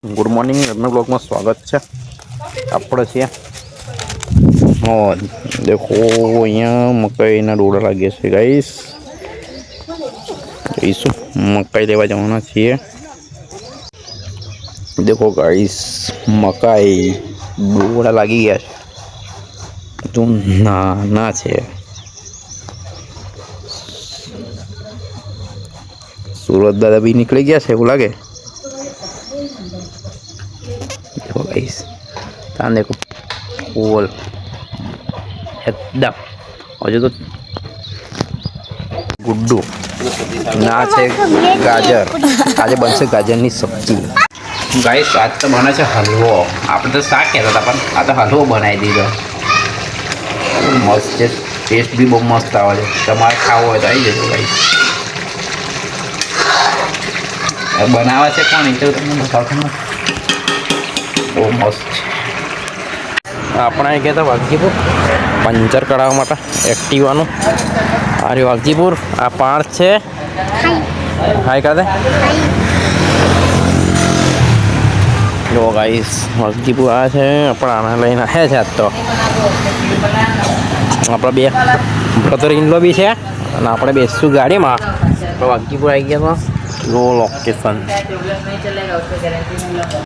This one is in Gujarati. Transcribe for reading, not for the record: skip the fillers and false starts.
गुड मॉर्निंग अपने ब्लॉग में स्वागत है। આપણે છીએ देखो અહીંયા મકાઈના ડોડા લાગ્યા છે ગાઈસ। જઈશું મકાઈ લેવા જવાના છીએ। देखो गाइस મકાઈ ડોડા લાગી ગયા છે તો નાના છે। सूरत दादा भी निकली गया છે એવું લાગે। देखो गाइस तान देखो फूल एकदम और जो तो गुड्डू ना છે ગાજર આજે બનશે ગાજરની સબ્જી। ગાઈસ આજ તો બને છે હલવો। આપણે તો શાક કહેતા હતા પણ આ તો હલવો બનાવી દીધો। મસ્ત છે, ટેસ્ટ બી બહુ મસ્ત આવે છે। તમારે ખાવો હોય તો આવી જજો ગાઈસ। બનાવે છે કોણ એ તો તમને બતાવતો બહુ મસ્ત છે। આપણે અહીં ગયા હતા વાઘજીપુર પંચર કઢાવવા માટે એક્ટિવાનું। આ રહ્યું વાઘજીપુર, આ પાર્થ છે। હાય કાદે જો ગાઈસ વાઘજીપુર આ છે। આપણે આને લઈને આવ્યા છે આજ તો। આપણા બે બ્રધર ઇનલો બી છે અને આપણે બેસીશું ગાડીમાં। વાઘજીપુર આવી ગયા તો લો લોકેશન।